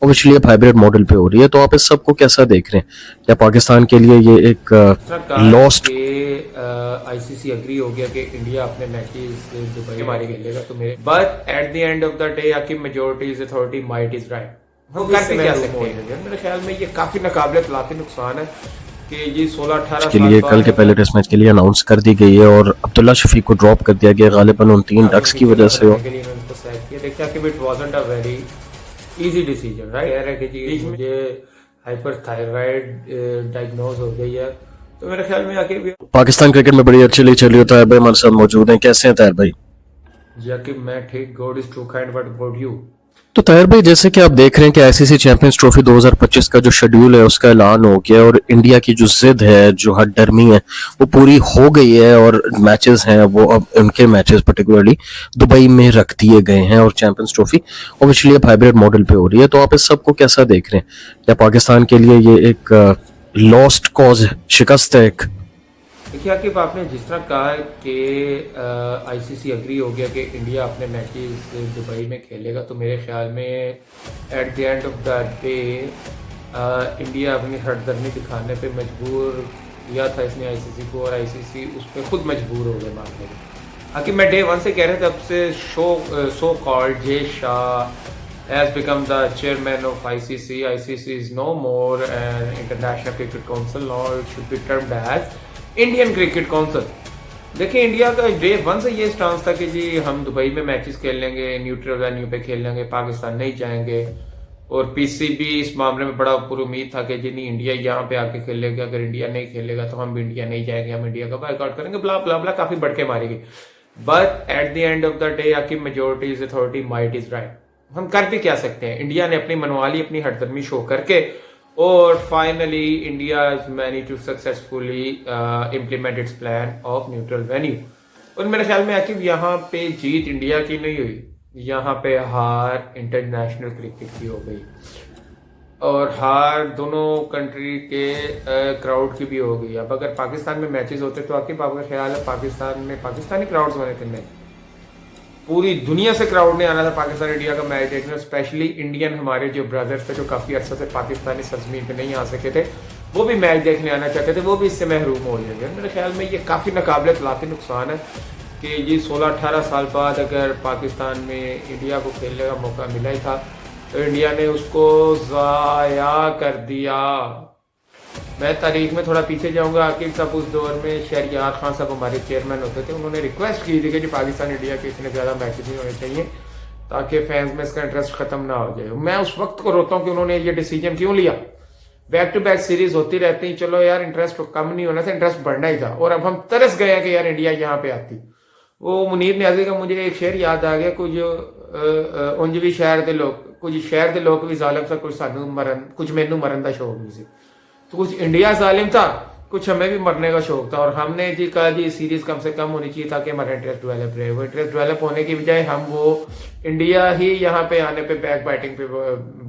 Obviously अब hybrid model पे हो रही है, तो आप इस सब को कैसा देख रहे हैं? क्या पाकिस्तान के लिए ये एक सर कहा लॉस्ट कि आईसीसी एग्री हो गया कि इंडिया अपने मैचेस दुबई में खेलेगा, तो मेरे but at the end of the day आकी majority is authority might is right. हम कर भी क्या सकते हैं? मेरे ख्याल में ये काफी नाकाबिले तलाफी नुकसान है कि ये 16-18 के साल लिए कल बाद के पहले टेस्ट मैच के लिए अनाउंस कर दी गई है और अब्दुल्ला शफीक को ड्रॉप कर दिया गया गालिबन उन 3 डक्स की वजह से। बनाने के लिए इन्होंने उनको सेलेक्ट किया। देखा कि it wasn't a very easy decision, right? कह रहे कि जी मुझे हाइपरथायराइड डायग्नोज हो गई है, तो मेरे ख्याल में आके भी पाकिस्तान क्रिकेट में बड़ी अच्छी लीग चल रही है। ताहिर भाई हमारे साथ मौजूद हैं। कैसे हैं ताहिर भाई? जाकि मैं ठीक, god is too kind, but about you? तो ताहिर भाई, जैसे कि आप देख रहे हैं कि आईसीसी चैंपियंस ट्रॉफी 2025 का जो शेड्यूल है उसका ऐलान हो गया और इंडिया की जो जिद है, जो हद डरमी है, वो पूरी हो गई है और मैचेस हैं वो अब उनके मैचेस पर्टिकुलरली दुबई में रख दिए गए हैं और चैंपियंस ट्रॉफी ऑब्वियसली अब हाइब्रिड मॉडल पे हो रही है। तो आप इस सब को कैसा देख रहे हैं? क्या पाकिस्तान के लिए ये एक लॉस्ट कॉज है, शिकस्त है एक? देखिए आकिब, आपने जिस तरह कहा है कि आईसीसी एग्री हो गया कि इंडिया अपने मैचेस दुबई में खेलेगा, तो मेरे ख्याल में eight the end of the day India अपनी हटदर्मी दिखाने पे मजबूर किया था इसने आईसीसी को, और आईसीसी उस पर खुद मजबूर हो गए मानने में। आकिब, मैं डे वन से कह रहा था, तब से so called J Shah has become the chairman of ICC. ICC is no more an international cricket council, nor it should be termed as Indian cricket council. देखिए, इंडिया का डे वन से ये स्टांस था कि जी हम दुबई में matches खेल लेंगे, न्यूट्रल वेन्यू पे खेल लेंगे, पाकिस्तान नहीं जाएंगे। और पीसीबी इस मामले में बड़ा पूरी उम्मीद था कि जी नहीं, इंडिया यहाँ पे आके खेलेगा, अगर इंडिया नहीं खेलेगा तो हम भी इंडिया नहीं जाएंगे, हम इंडिया का बायकॉट करेंगे, ब्ला ब्ला ब्ला, काफी बढ़के मारेगी। But at the end of the day आकी majority is authority might is right. हम कर भी क्या सकते हैं? इंडिया ने अपनी मनवाली, अपनी हटदर्मी शो करके, और finally India many to successfully implement its plan of neutral venue. और मेरे ख्याल में आकिब यहाँ पे जीत इंडिया की नहीं हुई, यहाँ पे हार इंटरनेशनल क्रिकेट की हो गई, और हार दोनों कंट्री के क्राउड की भी हो गई। अब अगर पाकिस्तान में मैचेस होते तो आकिब आपका ख्याल है पाकिस्तान में पाकिस्तानी क्राउड्स बने थे? नहीं, पूरी दुनिया से क्राउड ने आना था पाकिस्तान इंडिया का मैच देखने। स्पेशली इंडियन हमारे जो ब्रदर्स थे जो काफी अर्सा से पाकिस्तानी सरजमीन पे नहीं आ सके थे, वो भी मैच देखने आना चाहते थे, वो भी इससे महरूम हो जाएंगे। मेरे ख्याल में ये काफी नाकाबिले तलाफी नुकसान है कि ये 16-18 साल बाद अगर पाकिस्तान में इंडिया को खेलने का मौका मिला ही था, तो इंडिया ने उसको ज़ाया कर दिया। मैं तारीख में थोड़ा पीछे जाऊंगा आकिब साहब, उस दौर में शहरियार खान साहब हमारे चेयरमैन होते थे, उन्होंने रिक्वेस्ट की थी कि जो पाकिस्तान इंडिया के इतने ज़्यादा मैचेस नहीं होने चाहिए ताकि फैंस में इसका इंटरेस्ट खत्म ना हो जाए। मैं उस वक्त को रोता हूँ कि उन्होंने ये डिसीजन क्यों लिया। बैक टू बैक सीरीज होती रहती हैं, चलो यार इंटरेस्ट कम नहीं होना था, इंटरेस्ट बढ़ना ही था। और अब हम तरस गए हैं कि यार इंडिया यहाँ पे आती। वो मुनीर न्याजी का मुझे एक शेर याद आ गया, कुछ उंज भी शहर के लोग, कुछ शहर के लोग भी जालिम सा, कुछ सानू मरन, कुछ मैनू मरन का शौक नहीं सी। तो कुछ इंडिया जालिम था, कुछ हमें भी मरने का शौक था, और हमने जी कहा जी सीरीज कम से कम होनी चाहिए ताकि हमारा इंटरेस्ट डेवलप रहे। वो इंटरेस्ट डेवलप होने की बजाय हम वो इंडिया ही यहाँ पे आने पे, बैक बैटिंग पे,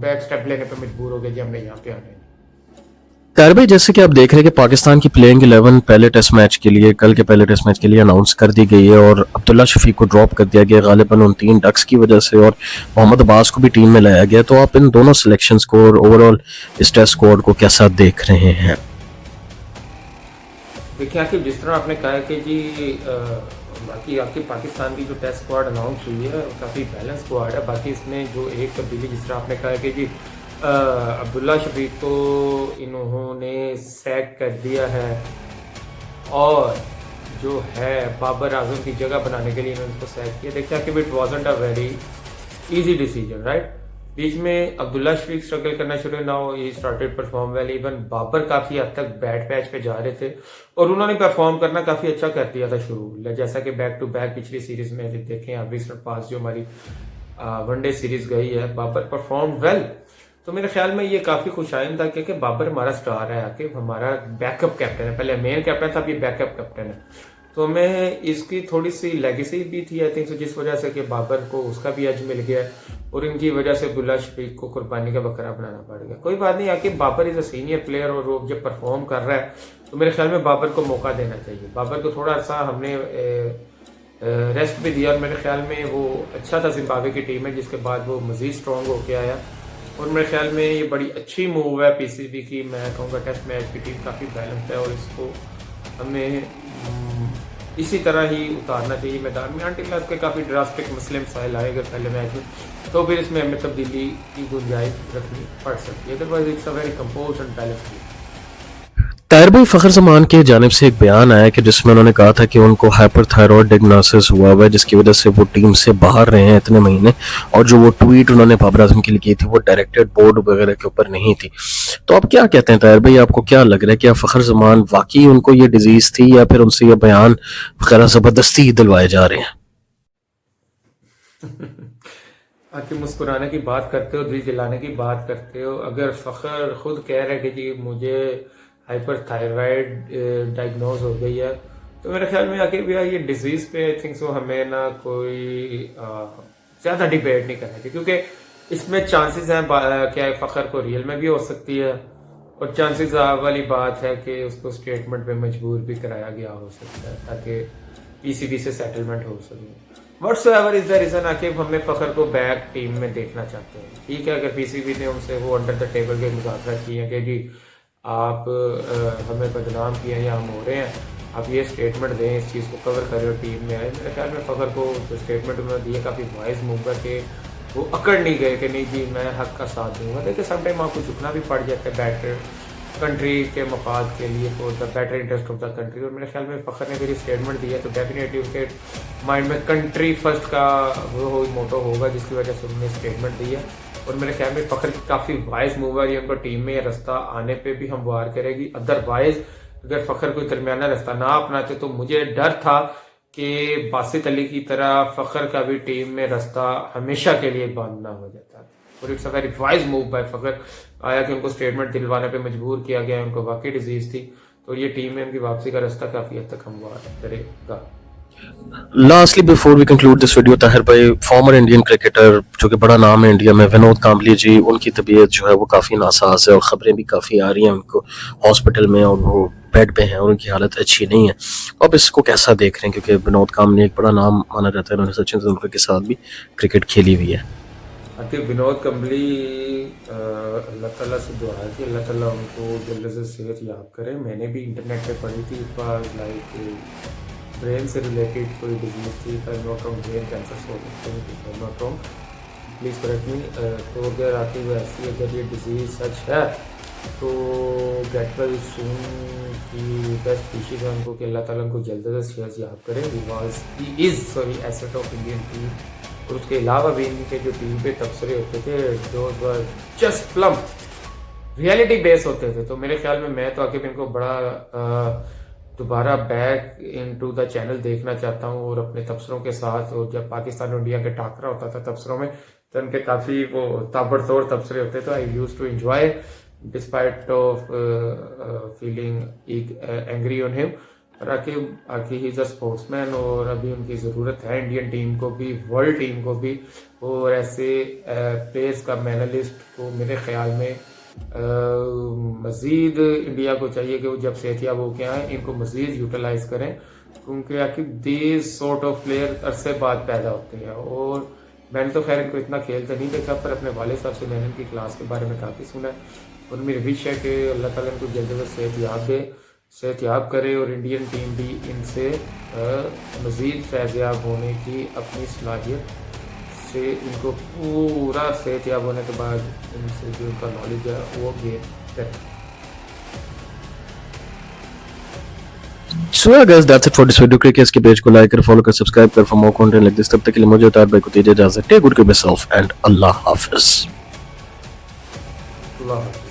बैक स्टेप लेने पे मजबूर हो गए जी हमने यहाँ पे आने। ताहिर भाई, जैसे कि आप देख रहे हैं कि पाकिस्तान की प्लेइंग 11 पहले टेस्ट मैच के लिए, कल के पहले टेस्ट मैच के लिए अनाउंस कर दी गई है और अब्दुल्ला शफीक को ड्रॉप कर दिया गया गालिबन उन 3 डक्स की वजह से, और मोहम्मद अब्बास को भी टीम में लाया गया। तो आप इन दोनों सिलेक्शंस को और ओवरऑल इस टेस्ट स्क्वाड को कैसा देख रहे हैं? देखिए आखिर जिस तरह आपने कहा कि जी बाकी आपकी पाकिस्तान की जो टेस्ट स्क्वाड अनाउंस हुई है काफ़ी बैलेंस स्क्वाड है। बाकी इसमें जो एक तब्दीली जिस तरह आपने कहा कि जी अब्दुल्ला शफीक को इन्होंने सैक कर दिया है, और जो है बाबर आजम की जगह बनाने के लिए इन्होंने उसको सैक किया। देखते हैं कि it wasn't a very easy decision, right? बीच में अब्दुल्ला शफीक स्ट्रगल करना शुरू, now he started perform well. Even Babar काफी हद तक बैड पैच पे जा रहे थे और उन्होंने परफॉर्म करना काफी अच्छा कर दिया था शुरू, जैसा कि बैक टू बैक पिछली सीरीज में देखें आप, रिसेंट पास जो हमारी वनडे सीरीज गई है, बाबर परफॉर्म वेल। तो मेरे ख्याल में ये काफी खुशाइंद था क्योंकि बाबर हमारा स्टार है, आके हमारा बैकअप कैप्टन है, पहले मेन कैप्टन था, अभी बैकअप कैप्टन है। तो मैं इसकी थोड़ी सी लेगेसी भी थी आई थिंक, जिस वजह से कि बाबर को उसका भी एज मिल गया और इनकी वजह से अब्दुल्ला शफीक को कुर्बानी का बकरा बनाना पड़ गया। कोई बात नहीं, आके Babar is a senior player और वो जब परफॉर्म कर रहा है तो मेरे ख्याल में बाबर को मौका देना चाहिए। बाबर को थोड़ा सा हमने रेस्ट भी दिया और मेरे ख्याल में वो अच्छा था। जिम्बाब्वे की टीम है जिसके बाद वो मजीद स्ट्रॉन्ग होके आया और मेरे ख्याल में ये बड़ी अच्छी मूव है पीसीबी की। मैं कहूँगा टेस्ट मैच की टीम काफ़ी बैलेंस है और इसको हमें इसी तरह ही उतारना चाहिए मैदान में अनटिल उसके काफ़ी ड्रास्टिक मसले मसाइल आए अगर पहले मैच में, तो फिर इसमें हमें तब्दीली की गुंजाइश रखनी पड़ सकती है। Otherwise it's a very compose and balance team. Tahir भाई, फ़खर ज़मान की जानिब से एक बयान आया कि जिसमें उन्होंने कहा था कि उनको हाइपरथायरॉयड डायग्नोसिस हुआ हुआ है, जिसकी वजह से वो टीम से बाहर रहे हैं इतने महीने, और जो वो ट्वीट उन्होंने बाबर आजम के लिए की थी वो डायरेक्टेड बोर्ड वगैरह के ऊपर नहीं थी। तो आप क्या कहते हैं ताहिर भाई, आपको क्या लग रहा है, क्या फ़खर ज़मान वाकई उनको ये डिजीज़ थी या फिर उनसे ये बयान वगैरह ज़बरदस्ती दिलवाए जा रहे हैं? आके मुस्कुराने की बात करते हो, दिल जलाने की बात करते हो। अगर फ़खर खुद कह रहे कि जी मुझे हाइपरथायराइड डायग्नोज हो गई है, तो मेरे ख्याल में आके भी ये डिजीज़ पे आई थिंक सो हमें ना कोई ज़्यादा डिबेट नहीं करना चाहिए, क्योंकि इसमें चांसेस हैं क्या फ़खर को रियल में भी हो सकती है, और चांसेस वाली बात है कि उसको स्टेटमेंट पे मजबूर भी कराया गया हो सकता है ताकि पीसीबी से सेटलमेंट हो सके। व्हाट्सएवर इज द रीजन आके हमें फ़खर को बैक टीम में देखना चाहते हैं। ठीक है, अगर पीसीबी ने उनसे वो अंडर द टेबल के मुज़ाकरात किए हैं कि जी आप हमें बदनाम किए या हम हो रहे हैं, आप ये स्टेटमेंट दें, इस चीज़ को कवर करें और टीम में आए। मेरे ख्याल में फ़खर को जो स्टेटमेंट उन्होंने दिया काफ़ी वाइज मूव है कि वो अकड़ नहीं गए कि नहीं जी मैं हक का साथ दूंगा। देखिए समटाइम आपको झुकना भी पड़ जाता है बैटर कंट्री के मफाद के लिए, for the better interest of the country. और मेरे ख्याल में फ़खर ने मेरी स्टेटमेंट दी है तो डेफिनेटली उनके माइंड में कंट्री फर्स्ट का वो मोटो होगा, जिसकी वजह से उन्होंने स्टेटमेंट दी है। और मेरे ख्याल में फ़खर की काफ़ी वाइज मूव है, ये उनको टीम में रास्ता आने पे भी हमवार करेगी। अदरवाइज अगर फ़खर कोई दरमियाना रास्ता ना अपनाते तो मुझे डर था कि बासित अली की तरह फ़खर का भी टीम में रास्ता हमेशा के लिए बंद ना हो जाता। और it's a very wise move by Fakhar. आया कि उनको स्टेटमेंट दिलवाने पे मजबूर किया गया, उनको वाकई डिजीज थी, तो ये टीम में उनकी वापसी का रास्ता काफ़ी हद तक हमवार करेगा। Lastly before we conclude this video, Tahir भाई, फॉर्मर इंडियन क्रिकेटर जो कि बड़ा नाम है इंडिया में, विनोद कांबली जी, उनकी तबीयत जो है वो काफ़ी नासाज है और ख़बरें भी काफ़ी आ रही हैं उनको हॉस्पिटल में और वो बेड पे हैं और उनकी हालत अच्छी नहीं है। अब इसको कैसा देख रहे हैं, क्योंकि विनोद कांबली एक बड़ा नाम माना जाता है, उन्होंने सचिन तेंदुलकर के साथ भी क्रिकेट खेली हुई है। विनोद कंबली अल्लाह ताला से दुआ है कि अल्लाह ताला उनको जल्द से सेहत याब करे। मैंने भी इंटरनेट पे पढ़ी थी, इट वाज लाइक ब्रेन से रिलेटेड कोई डिजीज थी, नॉट रॉन्ग ब्रेन कैंसर हो सकता है, नॉट रॉन्ग, प्लीज़ करेक्ट मी। तो अगर आती हुई ऐसी अगर ये डिजीज़ सच है तो गेट वेल सून की बेस्ट विशेज़ है उनको कि अल्लाह ताला उनको जल्द से सेहत याब करे। He is asset of Indian team. और उसके अलावा भी इनके जो टीम पे तबसरे होते थे जो जस्ट प्लम रियलिटी बेस होते थे, तो मेरे ख्याल में मैं तो आके इनको बड़ा दोबारा बैक इनटू द चैनल देखना चाहता हूँ और अपने तबसरों के साथ। और जब पाकिस्तान और इंडिया के टाकरा होता था तबसरों में तो उनके काफ़ी वो ताबड़तोड़ तबसरे होते थे। I use to enjoy despite of feeling angry on him. और आके ही इज अ स्पोर्ट्समैन और अभी उनकी ज़रूरत है इंडियन टीम को भी, वर्ल्ड टीम को भी। और ऐसे प्लेयर्स का मेडलिस्ट को मेरे ख्याल में मज़ीद इंडिया को चाहिए कि वो जब सेहतियाब होके आए इनको मज़ीद यूटिलाइज करें, क्योंकि आखिर दीज सॉर्ट ऑफ प्लेयर अरसे बाद पैदा होते हैं। और मैंने तो खैर इनको इतना खेल तो नहीं देखा, पर अपने वाले साहब से मैंने इनकी क्लास के बारे में काफ़ी सुना है। और मेरी विश है कि अल्लाह ताला इनको जल्द से सेहतियाब दे, सेहतियाब करे और इंडियन टीम भी इनसे मज़ीद फैज़याब होने की अपनी सलाहियत से इनको पूरा सेहतियाब होने के बाद इनसे जो उनका नॉलेज है वो गेन करें। So yeah guys, that's it for this video. Cricket के पेज को लाइक कर, फॉलो कर, सब्सक्राइब कर for more content like this. तब तक के लिए मुझे ताहिर भाई को दीजिए इजाजत। Take good care of yourself and अल्लाह हाफिज। अल्लाह हाफ़िज़।